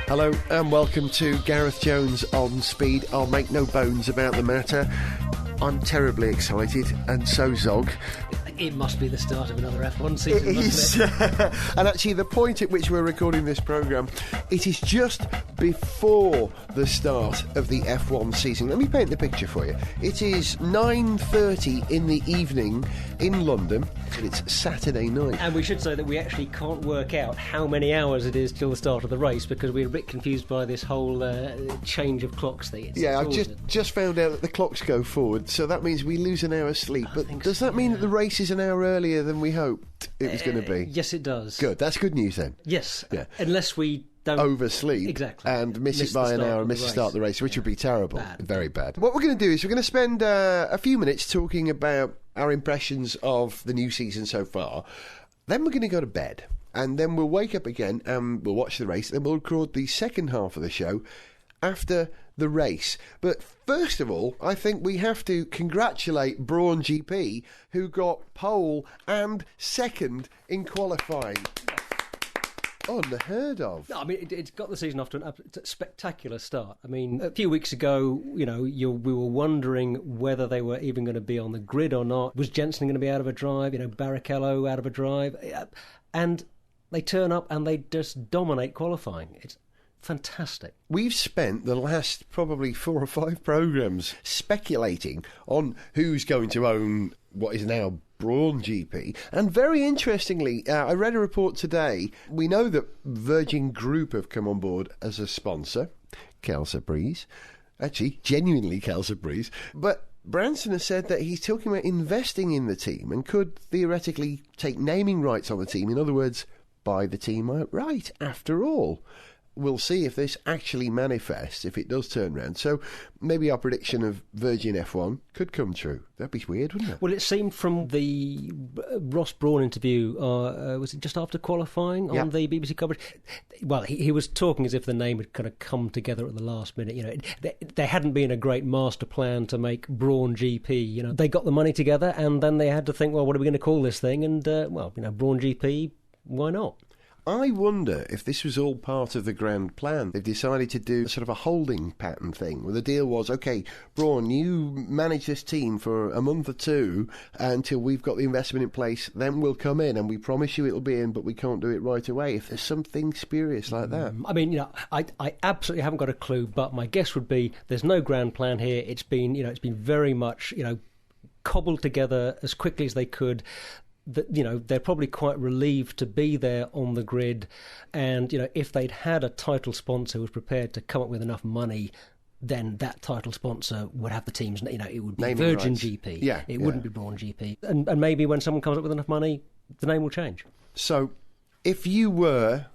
Hello and welcome to Gareth Jones on Speed. I'll make no bones about the matter. I'm terribly excited, and so Zog. It must be the start of another F1 season, It is. And actually, the point at which we're recording this programme, it is just before the start of the F1 season. Let me paint the picture for you. It is 9:30 in the evening in London, and it's Saturday night. And we should say that we actually can't work out how many hours it is till the start of the race, because we're a bit confused by this whole change of clocks thing. I've just found out that the clocks go forward, so that means we lose an hour's sleep. But does that mean that the race is an hour earlier than we hoped it was going to be? Yes, it does. Good, that's good news then. Yes, yeah. Unless we don't oversleep exactly and miss it by an hour and miss the start of the race, which would be terrible. Very bad. What we're going to do is we're going to spend a few minutes talking about our impressions of the new season so far. Then we're going to go to bed, and then we'll wake up again and we'll watch the race, then we'll record the second half of the show after the race. But first of all, I think we have to congratulate Brawn GP, who got pole and second in qualifying. Unheard of. No, I mean, it's got the season off to a spectacular start. I mean, a few weeks ago, we were wondering whether they were even going to be on the grid or not. Was Jensen going to be out of a drive? Barrichello out of a drive? And they turn up and they just dominate qualifying. It's fantastic. We've spent the last probably 4 or 5 programmes speculating on who's going to own what is now Brawn GP, and very interestingly, I read a report today. We know that Virgin Group have come on board as a sponsor, Kelsa Breeze, actually genuinely Kelsa Breeze, but Branson has said that he's talking about investing in the team and could theoretically take naming rights on the team, in other words, buy the team outright after all. We'll see if this actually manifests, if it does turn around. So maybe our prediction of Virgin F1 could come true. That'd be weird, wouldn't it? Well, it seemed from the Ross Brawn interview, was it just after qualifying on the BBC coverage? Well, he was talking as if the name had kind of come together at the last minute. There hadn't been a great master plan to make Brawn GP. They got the money together and then they had to think, well, what are we going to call this thing? And, Brawn GP, why not? I wonder if this was all part of the grand plan. They've decided to do sort of a holding pattern thing, where the deal was, OK, Brawn, you manage this team for a month or two until we've got the investment in place, then we'll come in and we promise you it'll be in, but we can't do it right away. If there's something spurious like that. I mean, I absolutely haven't got a clue, but my guess would be there's no grand plan here. It's been very much, cobbled together as quickly as they could. They're probably quite relieved to be there on the grid, and if they'd had a title sponsor who was prepared to come up with enough money, then that title sponsor would have the teams. It would be naming Virgin rights. GP. It wouldn't be Brawn GP, and maybe when someone comes up with enough money, the name will change. So, if you were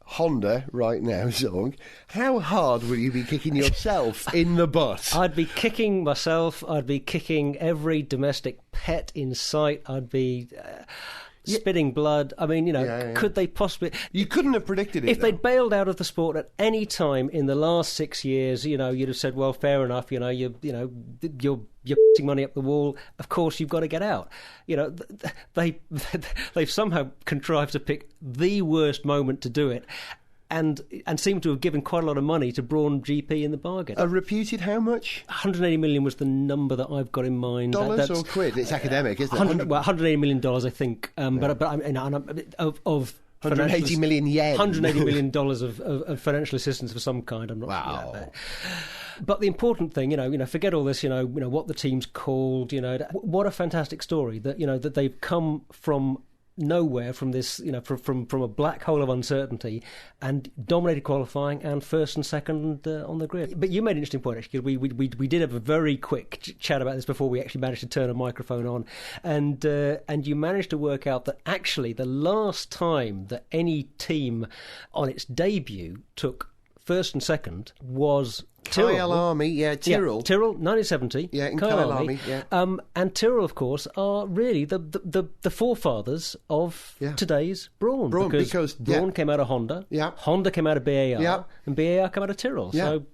Honda right now, Zog, how hard would you be kicking yourself in the butt? I'd be kicking myself. I'd be kicking every domestic pet in sight. I'd be spitting blood. I mean, could they possibly? You couldn't have predicted it. If they'd bailed out of the sport at any time in the last 6 years, you'd have said, well, fair enough. You're putting money up the wall. Of course, you've got to get out. They've somehow contrived to pick the worst moment to do it, and seem to have given quite a lot of money to Brawn GP in the bargain. A reputed how much? 180 million was the number that I've got in mind. Dollars or quid? It's academic, isn't it? $180 million, I think. But of $180 million yen. $180 million of financial assistance of some kind. I'm not sure about that. But the important thing, forget all this, what the team's called, what a fantastic story that, that they've come from nowhere, from this, from a black hole of uncertainty, and dominated qualifying and first and second on the grid. But you made an interesting point, actually. We did have a very quick chat about this before we actually managed to turn a microphone on, and you managed to work out that actually the last time that any team on its debut took first and second was Kyle Army, Tyrrell. Yeah, Tyrrell, 1970. Yeah, in Kyle Army, yeah. And Tyrrell, of course, are really the forefathers of today's Brawn. Because Brawn came out of Honda, Honda came out of BAR, and BAR came out of Tyrrell. Yeah. So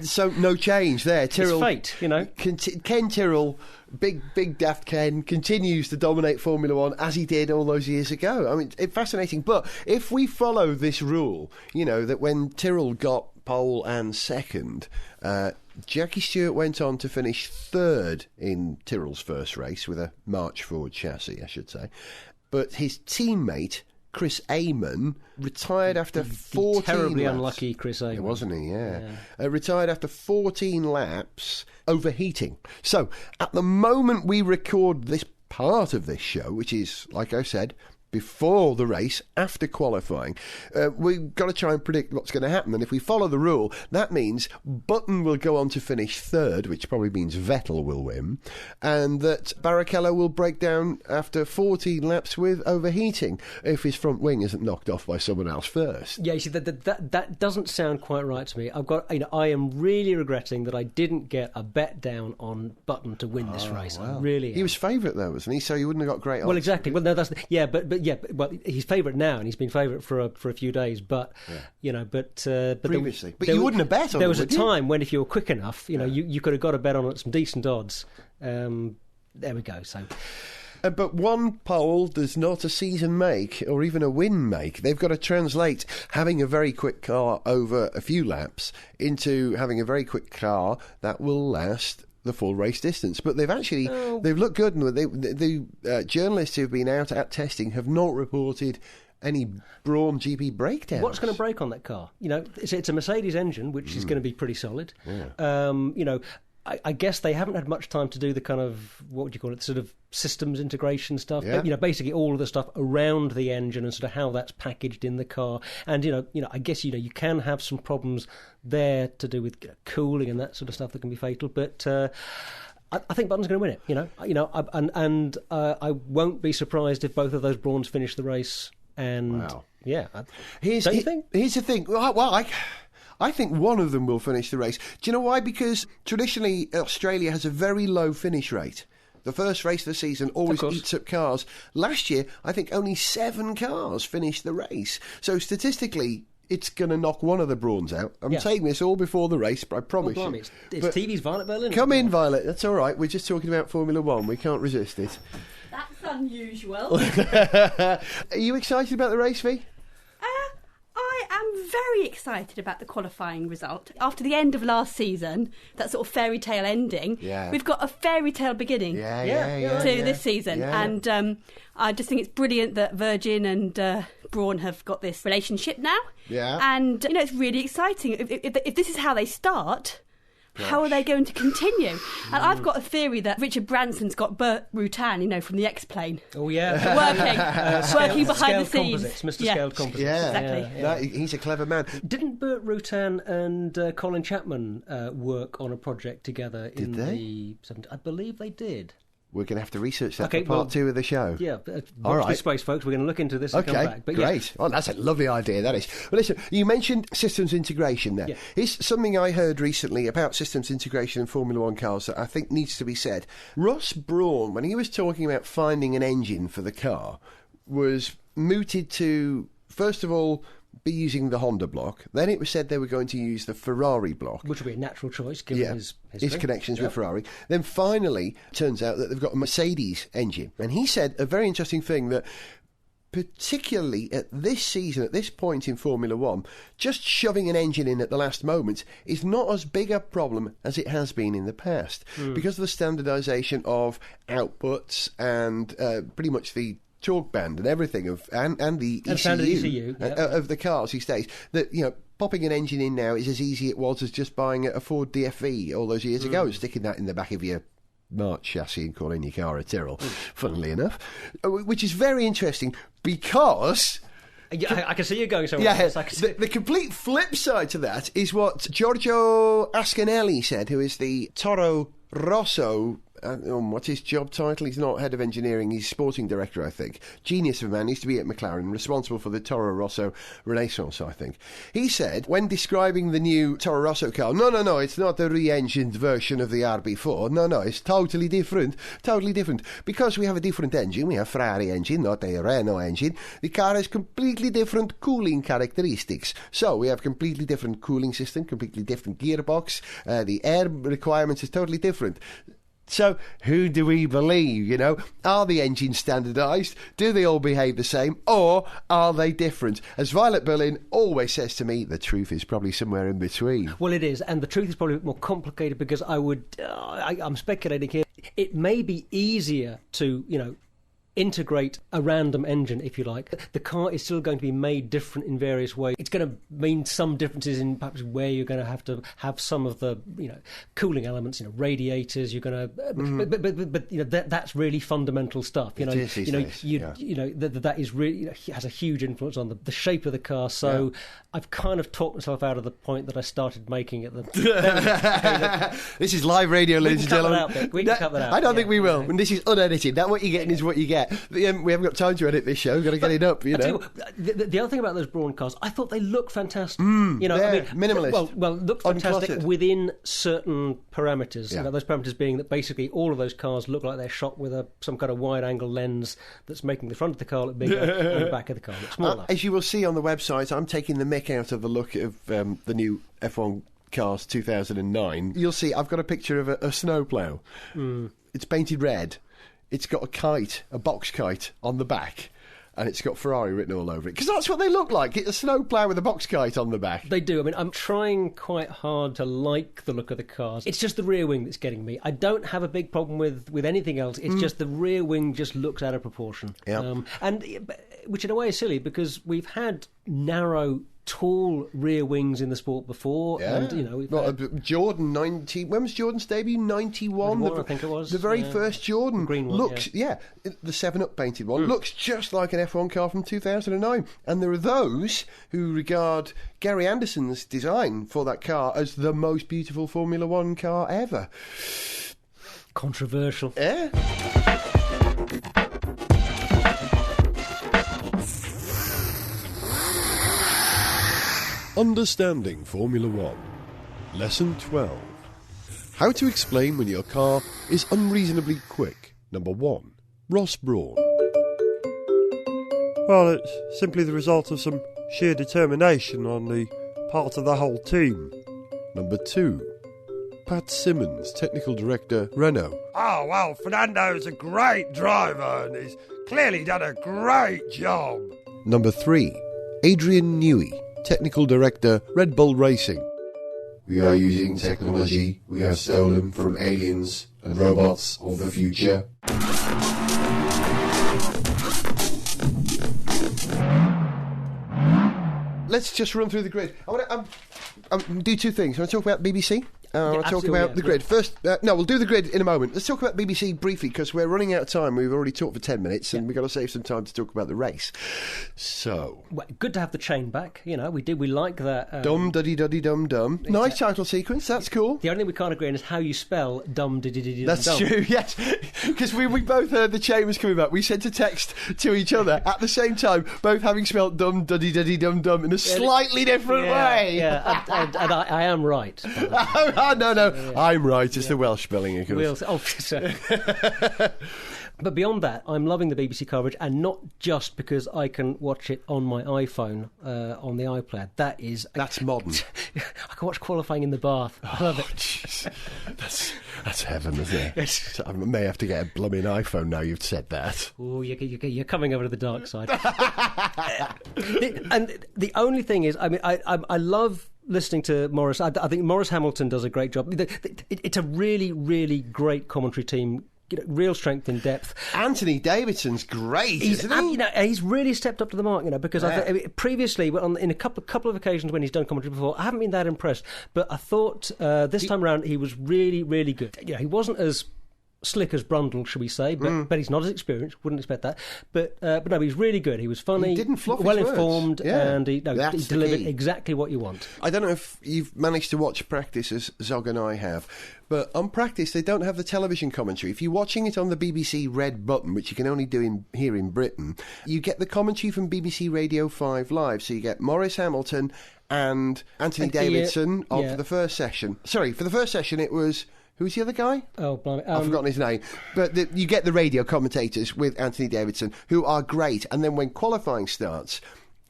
So no change there. Tyrrell, it's fate, Ken Tyrrell, big daft Ken, continues to dominate Formula One as he did all those years ago. I mean, it's fascinating. But if we follow this rule, that when Tyrrell got pole and second, Jackie Stewart went on to finish third in Tyrrell's first race with a March Ford chassis, I should say. But his teammate, Chris Amon, retired after 14 terribly laps. Unlucky Chris Amon. Wasn't he? Yeah. Retired after 14 laps, overheating. So, at the moment we record this part of this show, which is, like I said, before the race, after qualifying, we've got to try and predict what's going to happen. And if we follow the rule, that means Button will go on to finish third, which probably means Vettel will win, and that Barrichello will break down after 14 laps with overheating if his front wing isn't knocked off by someone else first. Yeah, you see, that doesn't sound quite right to me. I am really regretting that I didn't get a bet down on Button to win this race. Wow. I really am. He was favourite though, wasn't he? So he wouldn't have got great odds. Well, exactly. Well, no, but he's favourite now, and he's been favourite for a few days. But previously, but you wouldn't have bet on. There was a time when, if you were quick enough, you could have got a bet on at some decent odds. There we go. So. But one pole does not a season make, or even a win make. They've got to translate having a very quick car over a few laps into having a very quick car that will last the full race distance. But they've looked good, and the journalists who've been out at testing have not reported any Brawn GP breakdowns. What's going to break on that car? It's a Mercedes engine, which is going to be pretty solid. Yeah. I guess they haven't had much time to do the kind of, what would you call it, sort of systems integration stuff. Yeah. Basically all of the stuff around the engine and sort of how that's packaged in the car. And I guess you can have some problems there to do with cooling and that sort of stuff that can be fatal. But I think Button's going to win it. I won't be surprised if both of those Brawns finish the race. And wow. Yeah, don't you think? Here's the thing. Well, I think one of them will finish the race. Do you know why? Because traditionally Australia has a very low finish rate. The first race of the season always eats up cars. Last year, I think only 7 cars finished the race. So statistically, it's going to knock one of the Brawns out. I'm saying this all before the race, but I promise you. It's TV's Violet Berlin. Come in, Violet. That's all right. We're just talking about Formula One. We can't resist it. That's unusual. Are you excited about the race, V? I am very excited about the qualifying result. After the end of last season, that sort of fairy tale ending, we've got a fairy tale beginning to this season. Yeah. And I just think it's brilliant that Virgin and Brawn have got this relationship now. Yeah. And, it's really exciting. If this is how they start, how are they going to continue? And I've got a theory that Richard Branson's got Burt Rutan, from the X-Plane. Oh, yeah. working behind the scenes. Mr. Scaled Composites. Yeah, exactly. Yeah. He's a clever man. Didn't Burt Rutan and Colin Chapman work on a project together in the 70s? I believe they did. We're going to have to research that for part 2 of the show. Yeah, all right. This space, folks. We're going to look into this and come back. But great. Oh, that's a lovely idea, that is. Well, listen, you mentioned systems integration there. Yeah. Here's something I heard recently about systems integration in Formula One cars that I think needs to be said. Ross Brawn, when he was talking about finding an engine for the car, was mooted to, first of all, be using the Honda block. Then it was said they were going to use the Ferrari block, which would be a natural choice given his connections with Ferrari. Then finally, turns out that they've got a Mercedes engine. And he said a very interesting thing, that particularly at this season, at this point in Formula One, just shoving an engine in at the last moment is not as big a problem as it has been in the past, because of the standardisation of outputs and pretty much the torque band and everything and the ECU of the cars. He states that popping an engine in now is as easy it was as just buying a Ford DFV all those years ago and sticking that in the back of your March chassis and calling your car a Tyrrell, funnily enough, which is very interesting because I can see you going somewhere. Yeah, the complete flip side to that is what Giorgio Ascanelli said, who is the Toro Rosso what's his job title? He's not head of engineering, he's sporting director, I think. Genius of a man, used to be at McLaren, responsible for the Toro Rosso Renaissance, I think. He said, when describing the new Toro Rosso car, no, it's not a re-engined version of the RB4. No, it's totally different. Because we have a different engine, we have Ferrari engine, not a Renault engine, the car has completely different cooling characteristics. So we have completely different cooling system, completely different gearbox, the air requirements is totally different. So who do we believe, you know? Are the engines standardised? Do they all behave the same? Or are they different? As Violet Berlin always says to me, the truth is probably somewhere in between. Well, it is, and the truth is probably a bit more complicated because I'm speculating here. It may be easier to, integrate a random engine, if you like. The car is still going to be made different in various ways. It's going to mean some differences in perhaps where you're going to have some of the cooling elements, radiators. You're going to, but that's really fundamental stuff. That is really has a huge influence on the shape of the car. So I've kind of talked myself out of the point that I started making at the. This is live radio, ladies and gentlemen. We can cut that out. I don't think we will. And this is unedited. That what you're getting is what you get. We haven't got time to edit this show. We've got to get it up, The other thing about those Brawn cars, I thought they look fantastic. Minimalist. Well, look fantastic within certain parameters. Yeah. Those parameters being that basically all of those cars look like they're shot with some kind of wide-angle lens that's making the front of the car look bigger and the back of the car look smaller. As you will see on the website, I'm taking the mick out of the look of the new F1 cars 2009. You'll see I've got a picture of a snowplow. It's painted red. It's got a box kite on the back, and it's got Ferrari written all over it. Because that's what they look like. It's a snowplow with a box kite on the back. They do. I mean, I'm trying quite hard to like the look of the cars. It's just the rear wing that's getting me. I don't have a big problem with anything else. It's just the rear wing just looks out of proportion. Yep. Which in a way is silly because we've had narrow, tall rear wings in the sport before. Yeah. And, Jordan 90. When was Jordan's debut? 91. I think it was. The very first Jordan. The green one, looks, the 7-Up painted one, looks just like an F1 car from 2009. And there are those who regard Gary Anderson's design for that car as the most beautiful Formula One car ever. Controversial. Yeah. Understanding Formula One. Lesson 12. How to explain when your car is unreasonably quick. Number 1. Ross Brawn. Well, it's simply the result of some sheer determination on the part of the whole team. Number 2. Pat Simmons, Technical Director, Renault. Oh, well, Fernando's a great driver and he's clearly done a great job. Number 3. Adrian Newey, Technical Director, Red Bull Racing. We are using technology we have stolen from aliens and robots of the future. Let's just run through the grid. I want to do two things. I want to talk about BBC. I want to talk about the grid. First, we'll do the grid in a moment. Let's talk about BBC briefly because we're running out of time. We've already talked for 10 minutes and we've got to save some time to talk about the race. So... Well, good to have the chain back. We like that. Dum-duddy-duddy-dum-dum. Nice title sequence, that's cool. The only thing we can't agree on is how you spell dum-diddy-diddy-dum. That's true, yes. Because we both heard the chain was coming back. We sent a text to each other at the same time, both having spelled dum-duddy-duddy-dum-dum in a slightly different way. Yeah, and I am right. No, I'm right. It's the Welsh spelling, of course. But beyond that, I'm loving the BBC coverage, and not just because I can watch it on my iPhone, on the iPlayer. That's modern. I can watch qualifying in the bath. I love it. Geez. That's heaven, isn't it? Yes. I may have to get a blooming iPhone now you've said that. Oh, you're coming over to the dark side. And the only thing is, I mean, I love listening to Morris. I think Morris Hamilton does a great job. It's a really, really great commentary team. Real strength in depth. Anthony Davidson's great, isn't he? He's really stepped up to the mark, because previously, in a couple of occasions when he's done commentary before, I haven't been that impressed. But I thought this time around he was really, really good. He wasn't as slick as Brundle, shall we say, but he's not as experienced, wouldn't expect that. But no, he's really good. He was funny, he didn't fluff well his informed, words. Yeah. and he delivered exactly what you want. I don't know if you've managed to watch practice as Zog and I have, but on practice they don't have the television commentary. If you're watching it on the BBC Red Button, which you can only do here in Britain, you get the commentary from BBC Radio 5 Live. So you get Maurice Hamilton and Anthony Davidson for the first session. Sorry, for the first session it was... Who's the other guy? Oh, blimey. I've forgotten his name. But you get the radio commentators with Anthony Davidson, who are great. And then when qualifying starts,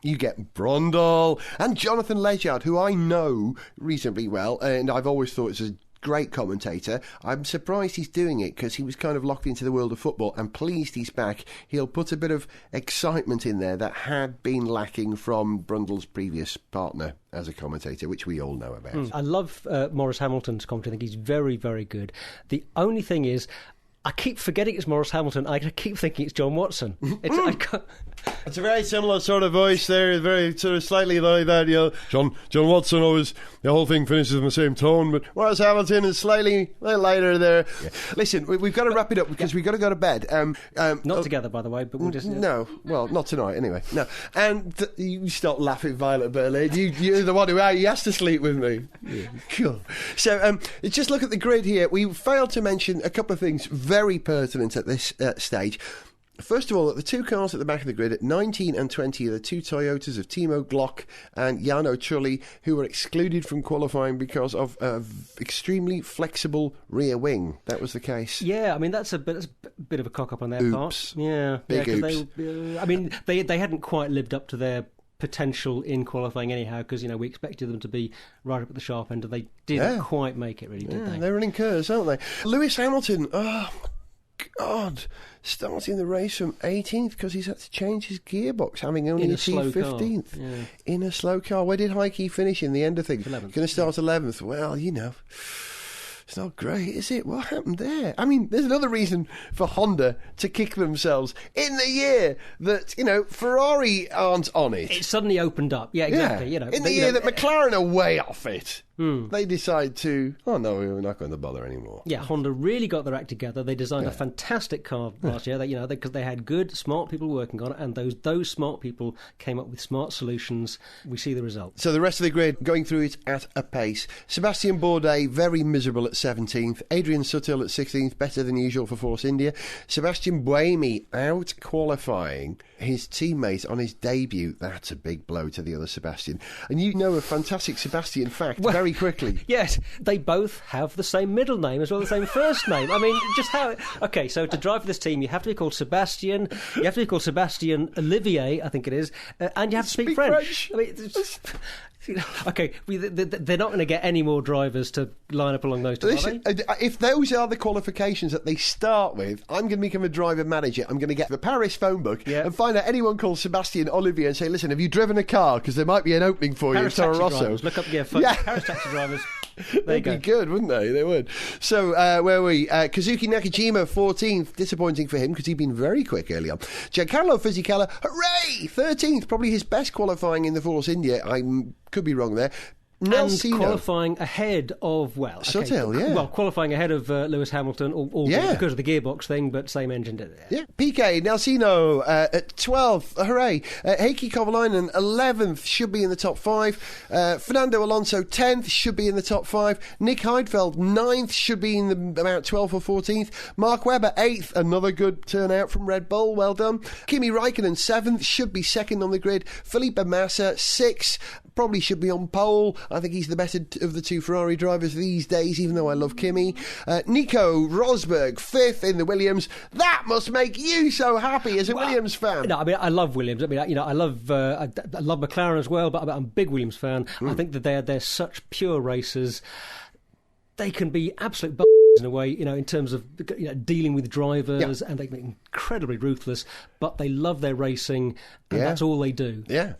you get Brundle and Jonathan Ledyard, who I know reasonably well, and I've always thought is a great commentator. I'm surprised he's doing it because he was kind of locked into the world of football, and pleased he's back. He'll put a bit of excitement in there that had been lacking from Brundle's previous partner as a commentator, which we all know about. I love Maurice Hamilton's commentary. I think he's very, very good. The only thing is, I keep forgetting it's Maurice Hamilton. I keep thinking it's John Watson. It's a very similar sort of voice there, very sort of slightly like that. John Watson always, the whole thing finishes in the same tone, but Maurice Hamilton is slightly lighter there. Yeah. Listen, we've got to wrap it up because we've got to go to bed. Not together, by the way, but we'll just... No, well, not tonight anyway. No. And you stop laughing, Violet Berlin. You're the one who has to sleep with me. Yeah. Cool. So just look at the grid here. We failed to mention a couple of things very pertinent at this stage. First of all, the two cars at the back of the grid at 19 and 20 are the two Toyotas of Timo Glock and Jarno Trulli, who were excluded from qualifying because of extremely flexible rear wing. That was the case. Yeah, I mean, that's a bit of a cock-up on their part. Yeah. Big oops. They hadn't quite lived up to their potential in qualifying anyhow, because we expected them to be right up at the sharp end, and they didn't quite make it, really, did they? They're running KERS, aren't they? Lewis Hamilton, oh God, starting the race from 18th because he's had to change his gearbox, having only achieved 15th in a slow car. Where did Heikki finish in the end of things? 11th. Going to start 11th. Well, it's not great, is it? What happened there? I mean, there's another reason for Honda to kick themselves in the year that, Ferrari aren't on it. It suddenly opened up. Yeah, exactly. Yeah. In the year that McLaren are way off it. They decide to, we're not going to bother anymore. Yeah, Honda really got their act together. They designed a fantastic car last year, because they had good, smart people working on it, and those smart people came up with smart solutions. We see the result. So the rest of the grid going through it at a pace. Sebastian Bourdais, very miserable at 17th. Adrian Sutil at 16th, better than usual for Force India. Sebastian Buemi out qualifying his teammate on his debut. That's a big blow to the other Sebastian. And a fantastic Sebastian fact very quickly. Yes, they both have the same middle name as well, the same first name. I mean, just how... Okay, so to drive for this team, you have to be called Sebastian, you have to be called Sebastian Olivier, I think it is, and you have to speak French. I mean, okay, they're not going to get any more drivers to line up along those two, are they? If those are the qualifications that they start with, I'm going to become a driver manager. I'm going to get the Paris phone book and find out anyone called Sebastian Olivier and say, listen, have you driven a car? Because there might be an opening for Paris you at Toro taxi Rosso. Drivers. Look up, Paris taxi drivers. They'd be good, wouldn't they? They would. So, where were we? Kazuki Nakajima, 14th. Disappointing for him because he'd been very quick early on. Giancarlo Fisichella, hooray! 13th. Probably his best qualifying in the Force India. I could be wrong there. And qualifying ahead of, Sutil, qualifying ahead of Lewis Hamilton, all because of the gearbox thing, but same engine did it. Yeah, PK Nelsino at 12th, hooray. Heikki Kovalainen, 11th, should be in the top 5. Fernando Alonso, 10th, should be in the top 5. Nick Heidfeld, 9th, should be in about 12th or 14th. Mark Webber, 8th, another good turnout from Red Bull, well done. Kimi Raikkonen, 7th, should be second on the grid. Felipe Massa, 6th, probably should be on pole. I think he's the better of the two Ferrari drivers these days, even though I love Kimi. Nico Rosberg, 5th in the Williams. That must make you so happy as a Williams fan. No, I mean, I love Williams. I mean, I love McLaren as well, but I'm a big Williams fan. I think that they're such pure racers. They can be absolute in a way, in terms of dealing with drivers, and they can be incredibly ruthless, but they love their racing, and that's all they do. Yeah,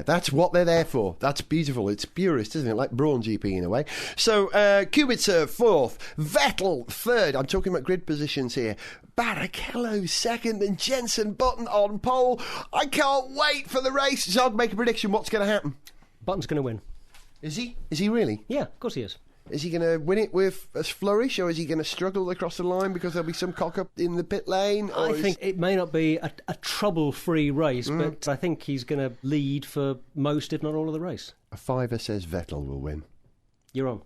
that's what they're there for. That's beautiful. It's purist, isn't it? Like Brawn GP in a way. So, Kubica, 4th. Vettel, 3rd. I'm talking about grid positions here. Barrichello, 2nd, and Jenson Button on pole. I can't wait for the race. Zog, make a prediction. What's going to happen? Button's going to win. Is he? Is he really? Yeah, of course he is. Is he going to win it with a flourish, or is he going to struggle across the line because there'll be some cock-up in the pit lane? I think it may not be a trouble-free race, but I think he's going to lead for most, if not all, of the race. A fiver says Vettel will win. You're on.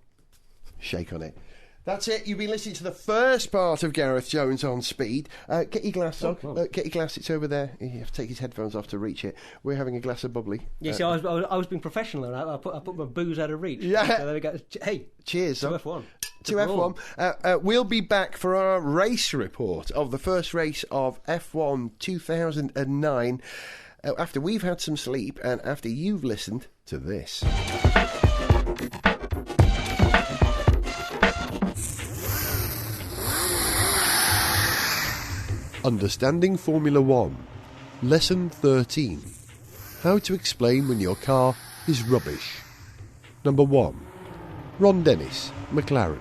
Shake on it. That's it. You've been listening to the first part of Gareth Jones on Speed. Get your glass, Zog. Get your glass. It's over there. You have to take his headphones off to reach it. We're having a glass of bubbly. Yeah, see, I was being professional there. I put my booze out of reach. Yeah. So there we go. Hey, cheers, to Zog. F1. To F1. We'll be back for our race report of the first race of F1 2009 after we've had some sleep and after you've listened to this. Understanding Formula One. Lesson 13. How to explain when your car is rubbish. Number 1. Ron Dennis, McLaren.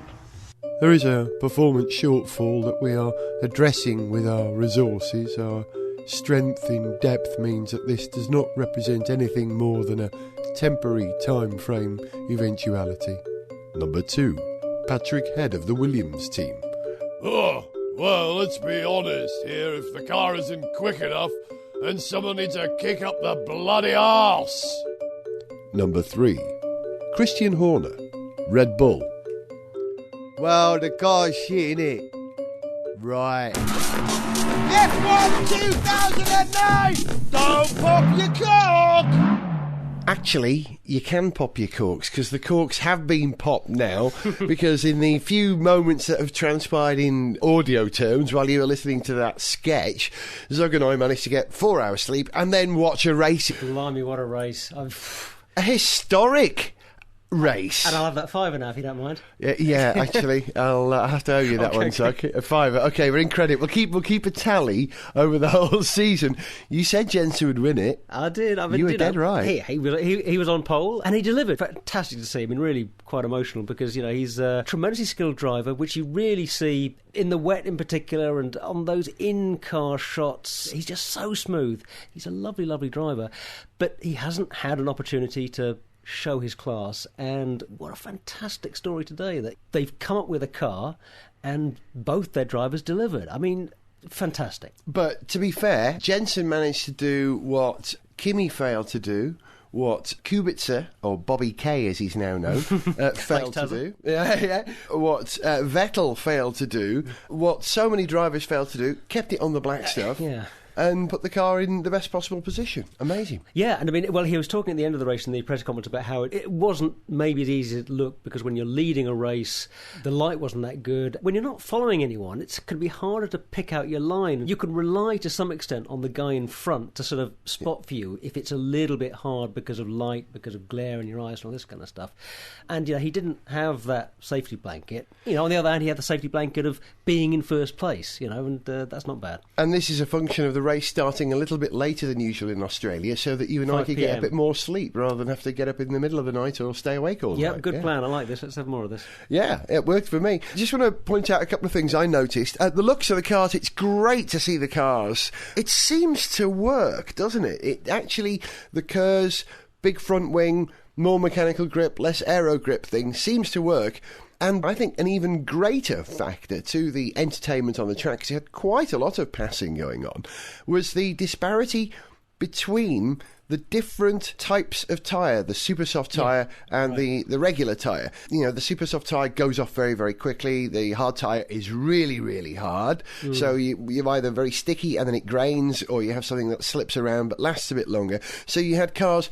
There is a performance shortfall that we are addressing with our resources. Our strength in depth means that this does not represent anything more than a temporary time frame eventuality. Number 2. Patrick Head of the Williams team. Oh, well, let's be honest here. If the car isn't quick enough, then someone needs to kick up the bloody arse. Number 3. Christian Horner, Red Bull. Well, the car's shit, innit? Right. F1 2009! Don't pop your cork! Actually, you can pop your corks, because the corks have been popped now, because in the few moments that have transpired in audio terms while you were listening to that sketch, Zog and I managed to get 4 hours sleep and then watch a race. Blimey, what a race. A historic race. And I'll have that fiver now, if you don't mind. Yeah, actually, I'll have to owe you that one, Zog. A fiver. Okay, we're in credit. We'll keep a tally over the whole season. You said Jensen would win it. I did. You were dead right. He was on pole, and he delivered. Fantastic to see him, and really quite emotional, because he's a tremendously skilled driver, which you really see in the wet in particular, and on those in-car shots. He's just so smooth. He's a lovely, lovely driver, but he hasn't had an opportunity to show his class. And what a fantastic story today that they've come up with a car and both their drivers delivered. I mean, fantastic. But to be fair, Jensen managed to do what Kimi failed to do, what Kubica, or Bobby K as he's now known, failed to do. What Vettel failed to do, what so many drivers failed to do, kept it on the black stuff. Yeah. And put the car in the best possible position. Amazing. Yeah, and I mean, well, he was talking at the end of the race in the press conference about how it wasn't maybe as easy as it looked, because when you're leading a race, the light wasn't that good. When you're not following anyone, it can be harder to pick out your line. You can rely to some extent on the guy in front to sort of spot for you if it's a little bit hard because of light, because of glare in your eyes and all this kind of stuff. And, he didn't have that safety blanket. On the other hand, he had the safety blanket of being in first place, and that's not bad. And this is a function of the race starting a little bit later than usual in Australia, so that you and I could get a bit more sleep rather than have to get up in the middle of the night or stay awake all night. Yeah, good plan. I like this. Let's have more of this. Yeah, it worked for me. I just want to point out a couple of things I noticed. The looks of the cars, it's great to see the cars. It seems to work, doesn't it? It actually, the KERS, big front wing, more mechanical grip, less aero grip thing seems to work. And I think an even greater factor to the entertainment on the track, because you had quite a lot of passing going on, was the disparity between the different types of tyre, the super soft tyre and the regular tyre. The super soft tyre goes off very, very quickly. The hard tyre is really, really hard. So you're either very sticky and then it grains, or you have something that slips around but lasts a bit longer. So you had cars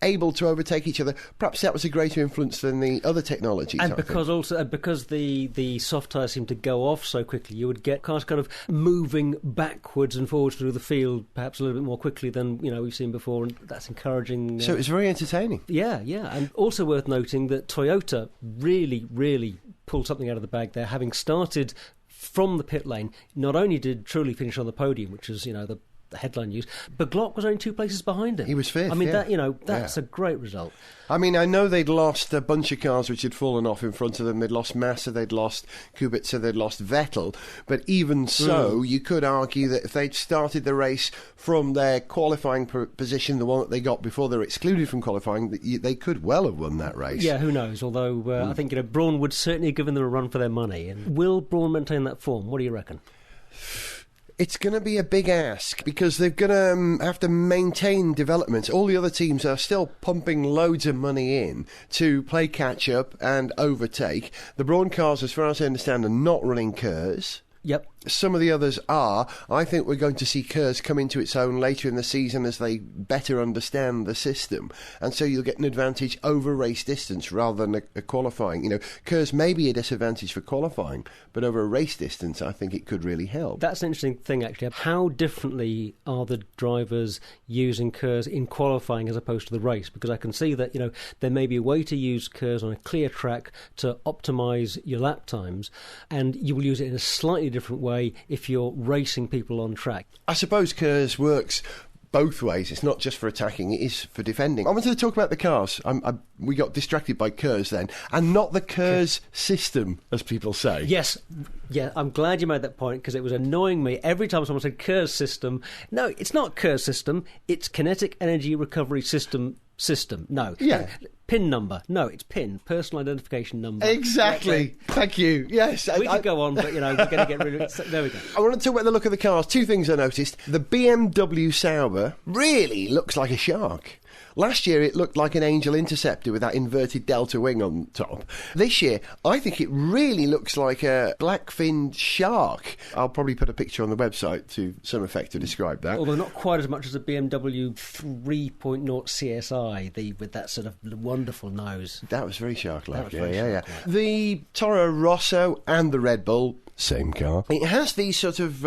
able to overtake each other. Perhaps that was a greater influence than the other technologies. And because the soft tyres seemed to go off so quickly, you would get cars kind of moving backwards and forwards through the field perhaps a little bit more quickly than we've seen before, and that's encouraging. So it was very entertaining. Yeah, and also worth noting that Toyota really, really pulled something out of the bag there, having started from the pit lane. Not only did Trulli finish on the podium, which was the the headline news. But Glock was only 2 places behind him. He was fifth. I mean, yeah. That's a great result. I mean, I know they'd lost a bunch of cars which had fallen off in front of them. They'd lost Massa, they'd lost Kubica, they'd lost Vettel. But even so, you could argue that if they'd started the race from their qualifying position, the one that they got before they were excluded from qualifying, they could well have won that race. Yeah, who knows? Although I think Brawn would certainly have given them a run for their money. And will Brawn maintain that form? What do you reckon? It's going to be a big ask because they're going to have to maintain development. All the other teams are still pumping loads of money in to play catch-up and overtake. The Brawn cars, as far as I understand, are not running KERS. Yep. Some of the others are. I think we're going to see KERS come into its own later in the season as they better understand the system. And so you'll get an advantage over race distance rather than a qualifying. You know, KERS may be a disadvantage for qualifying, but over a race distance, I think it could really help. That's an interesting thing, actually. How differently are the drivers using KERS in qualifying as opposed to the race? Because I can see that, there may be a way to use KERS on a clear track to optimise your lap times, and you will use it in a slightly different way if you're racing people on track. I suppose KERS works both ways. It's not just for attacking, it is for defending. I wanted to talk about the cars. We got distracted by KERS then, and not the KERS system, as people say. Yes, yeah, I'm glad you made that point because it was annoying me every time someone said KERS system. No, it's not KERS system, it's Kinetic Energy Recovery System. No. Yeah. PIN number. No, it's PIN, personal identification number. Exactly. Thank you. Yes. We could go on, but, we're going to get rid of it. So, there we go. I want to talk about the look of the cars. 2 things I noticed. The BMW Sauber really looks like a shark. Last year, it looked like an Angel Interceptor with that inverted delta wing on top. This year, I think it really looks like a black-finned shark. I'll probably put a picture on the website to some effect to describe that. Although not quite as much as a BMW 3.0 CSI, with that sort of wonderful nose. That was very shark-like. Yeah. The Toro Rosso and the Red Bull, same car. It has these sort of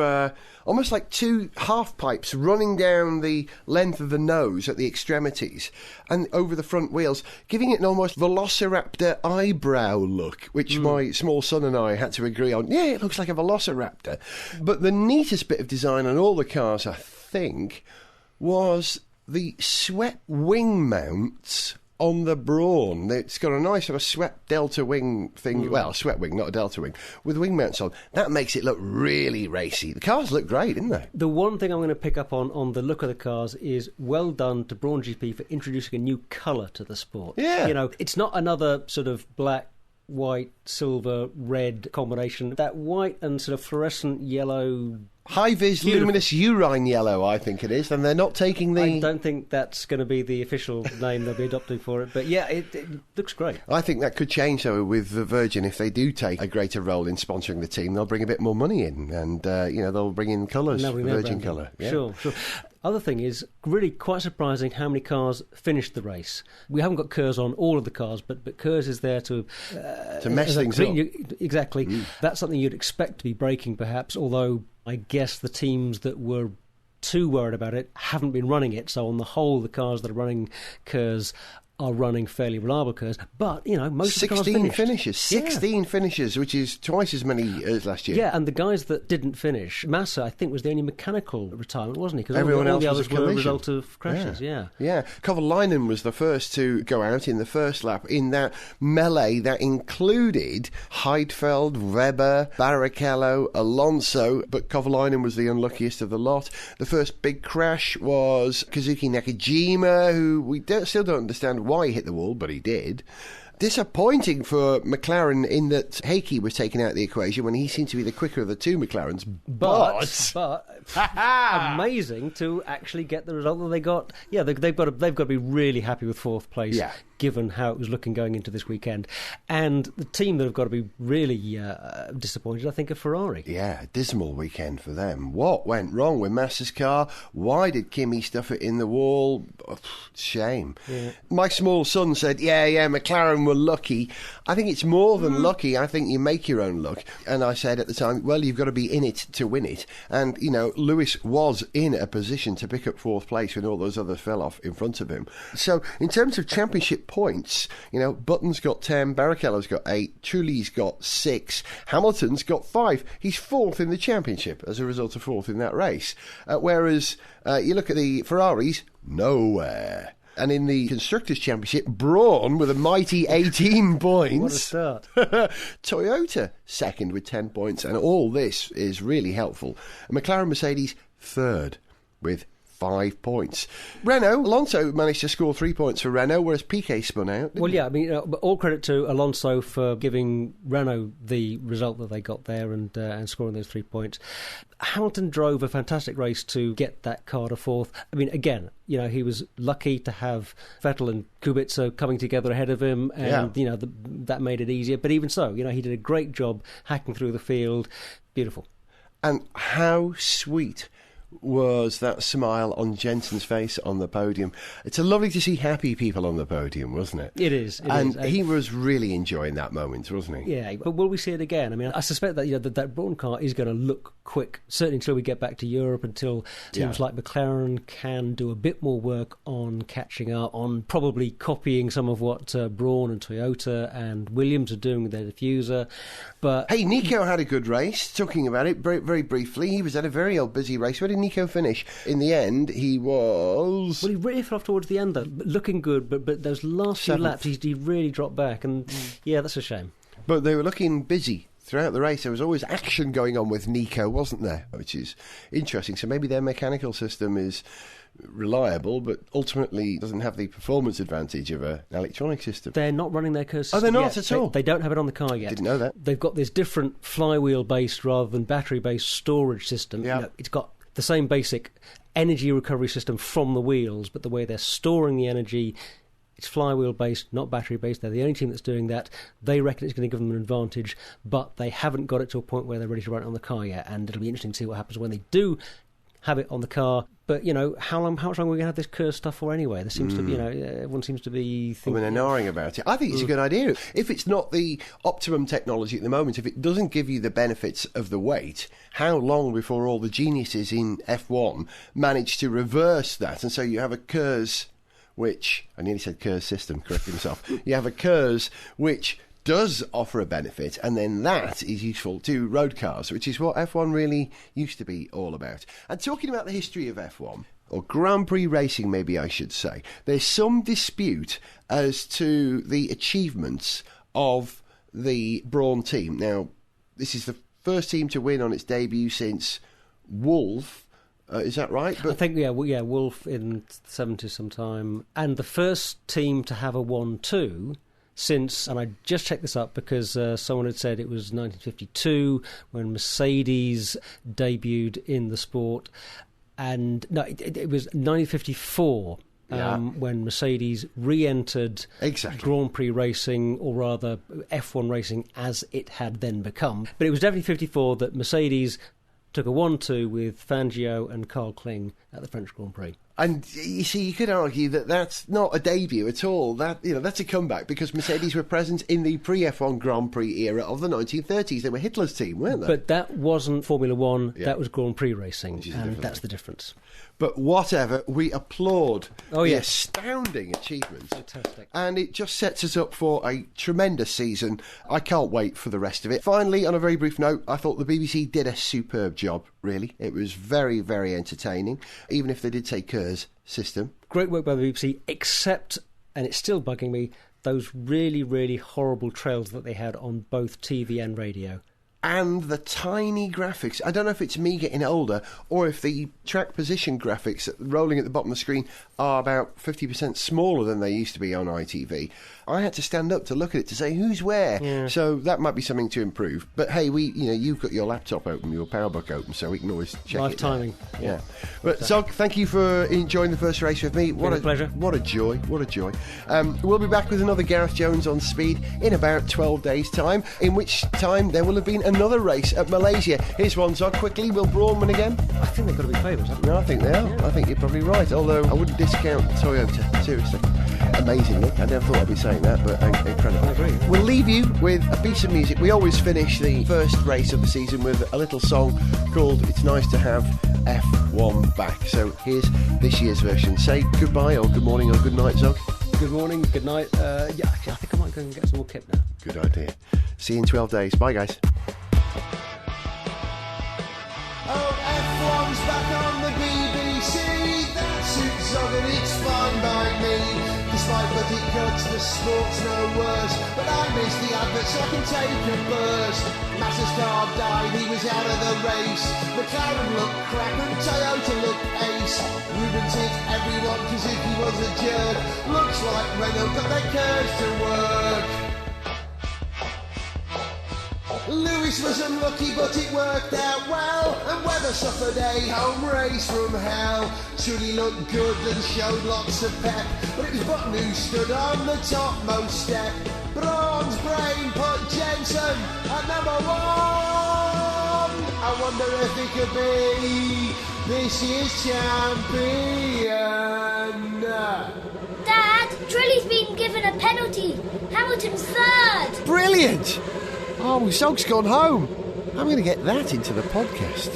almost like 2 half pipes running down the length of the nose at the extremities and over the front wheels, giving it an almost Velociraptor eyebrow look, which my small son and I had to agree on. Yeah, it looks like a Velociraptor. But the neatest bit of design on all the cars, I think, was the swept wing mounts on the Brawn. It's got a nice sort of swept delta wing thing. Well, a swept wing, not a delta wing, with wing mounts on. That makes it look really racy. The cars look great, didn't they? The one thing I'm going to pick up on the look of the cars is well done to Brawn GP for introducing a new colour to the sport. Yeah. It's not another sort of black, white, silver, red combination. That white and sort of fluorescent yellow... High-vis luminous urine yellow, I think it is, and they're not taking the... I don't think that's going to be the official name they'll be adopting for it, but yeah, it looks great. I think that could change, though, with the Virgin. If they do take a greater role in sponsoring the team, they'll bring a bit more money in, and, they'll bring in colours, Virgin colour. Yeah. Sure. Other thing is, really quite surprising how many cars finished the race. We haven't got KERS on all of the cars, but KERS is there to mess things up. Exactly. That's something you'd expect to be breaking, perhaps, although I guess the teams that were too worried about it haven't been running it. So on the whole, the cars that are running KERS are running fairly reliable KERS, but, most of the cars finished. 16 finishes, which is twice as many as last year. Yeah, and the guys that didn't finish, Massa, I think, was the only mechanical retirement, wasn't he? Because everyone all else the others was a were a result of crashes, yeah. Kovalainen was the first to go out in the first lap in that melee that included Heidfeld, Webber, Barrichello, Alonso, but Kovalainen was the unluckiest of the lot. The first big crash was Kazuki Nakajima, who we still don't understand why he hit the wall, but he did. Disappointing for McLaren in that Heikki was taken out of the equation when he seemed to be the quicker of the 2 McLarens. But amazing to actually get the result that they got. Yeah, they've got to be really happy with 4th place, given how it was looking going into this weekend. And the team that have got to be really disappointed, I think, are Ferrari. Yeah, dismal weekend for them. What went wrong with Massa's car? Why did Kimi stuff it in the wall? Oh, shame. Yeah. My small son said, McLaren were lucky. I think it's more than lucky. I think you make your own luck. And I said at the time, well, you've got to be in it to win it. And, Lewis was in a position to pick up 4th place when all those others fell off in front of him. So in terms of championship points, Button's got 10, Barrichello's got 8, Trulli's got 6, Hamilton's got 5. He's 4th in the championship as a result of 4th in that race. Whereas you look at the Ferraris, nowhere. And in the Constructors' Championship, Brawn with a mighty 18 points. What a start. Toyota second with 10 points. And all this is really helpful. McLaren Mercedes third with 5 points. Renault, Alonso managed to score 3 points for Renault, whereas Piquet spun out. Well, yeah, I mean, all credit to Alonso for giving Renault the result that they got there and scoring those 3 points. Hamilton drove a fantastic race to get that car to 4th. I mean, again, he was lucky to have Vettel and Kubica coming together ahead of him, and that made it easier. But even so, he did a great job hacking through the field. Beautiful. And how sweet was that smile on Jensen's face on the podium. It's lovely to see happy people on the podium, wasn't it? It is. He was really enjoying that moment, wasn't he? Yeah, but will we see it again? I mean, I suspect that that Brawn car is going to look quick, certainly until we get back to Europe, until teams like McLaren can do a bit more work on catching up, on probably copying some of what Brawn and Toyota and Williams are doing with their diffuser. But hey, Nico had a good race. Talking about it very, very briefly, he was at a very busy race. Where did Nico finish? In the end, he was... Well, he really fell off towards the end, though. Looking good, but those last few laps, he really dropped back. And, yeah, that's a shame. But they were looking busy throughout the race. There was always action going on with Nico, wasn't there? Which is interesting. So maybe their mechanical system is reliable, but ultimately doesn't have the performance advantage of an electronic system. They're not running their KERS system. Oh, they're not yet. at all? They don't have it on the car yet. Didn't know that. They've got this different flywheel-based rather than battery-based storage system. Yeah. It's got the same basic energy recovery system from the wheels, but the way they're storing the energy, it's flywheel-based, not battery-based. They're the only team that's doing that. They reckon it's going to give them an advantage, but they haven't got it to a point where they're ready to run it on the car yet, and it'll be interesting to see what happens when they do have it on the car. But, how much longer are we going to have this KERS stuff for anyway? There seems to be, everyone seems to be thinking... they're gnawing about it. I think it's a good idea. If it's not the optimum technology at the moment, if it doesn't give you the benefits of the weight, how long before all the geniuses in F1 manage to reverse that? And so you have a KERS, which... I nearly said KERS system, correct myself. You have a KERS which does offer a benefit, and then that is useful to road cars, which is what F1 really used to be all about. And talking about the history of F1, or Grand Prix racing maybe I should say, there's some dispute as to the achievements of the Brawn team. Now, this is the first team to win on its debut since Wolf. Is that right? I think, Wolf in the 70s sometime, and the first team to have a 1-2 since, and I just checked this up because someone had said it was 1952 when Mercedes debuted in the sport, and no, it was 1954 when Mercedes re-entered Grand Prix racing, or rather F1 racing as it had then become. But it was definitely 54 that Mercedes took a 1-2 with Fangio and Carl Kling at the French Grand Prix. And you see, you could argue that that's not a debut at all. That's a comeback, because Mercedes were present in the pre-F1 Grand Prix era of the 1930s. They were Hitler's team, weren't they? But that wasn't Formula One. Yeah. That was Grand Prix racing, and that's the difference. But whatever, we applaud the astounding achievements. Fantastic. And it just sets us up for a tremendous season. I can't wait for the rest of it. Finally, on a very brief note, I thought the BBC did a superb job, really. It was very, very entertaining, even if they did say KERS system. Great work by the BBC, except, and it's still bugging me, those really, really horrible trails that they had on both TV and radio. And the tiny graphics. I don't know if it's me getting older or if the track position graphics rolling at the bottom of the screen are about 50% smaller than they used to be on ITV. I had to stand up to look at it to say who's where. Yeah. So that might be something to improve. But hey, you've got your laptop open, your PowerBook open, so we can always check Live it. Timing. Yeah. But Zog, thank you for enjoying the first race with me. What a pleasure. What a joy. What a joy. We'll be back with another Gareth Jones on Speed in about 12 days' time, in which time there will have been another race at Malaysia. Here's one, Zog, quickly. Will Brawn win again? I think they've got to be favourites, haven't they? No, I think they are. Yeah. I think you're probably right, although I wouldn't discount Toyota, seriously. Amazingly. I never thought I'd be saying that, but incredible. I agree. We'll leave you with a piece of music. We always finish the first race of the season with a little song called It's Nice to Have F1 back. So here's this year's version. Say goodbye or good morning or good night, Zog. Good morning, good night. Yeah, actually, I think I might go and get some more kip now. Good idea. See you in 12 days. Bye, guys. Oh, F1's back on the BBC. That suits Zog and it's fine by me. Despite budget cuts, the sport's no worse. But I miss the advert so I can take a burst. Massa's car died, he was out of the race. McLaren looked crap and Toyota looked ace. Rubens hit everyone cause if he was a jerk. Looks like Renault got their KERS to work. Lewis was unlucky but it worked out well, and Webber suffered a home race from hell. Truly looked good and showed lots of pep, but it was Button who stood on the topmost step. Brawn's brain put Jensen at number 1. I wonder if he could be this year's champion. Dad, Trulli's been given a penalty. Hamilton's third. Brilliant! Oh, Zog's gone home. I'm going to get that into the podcast.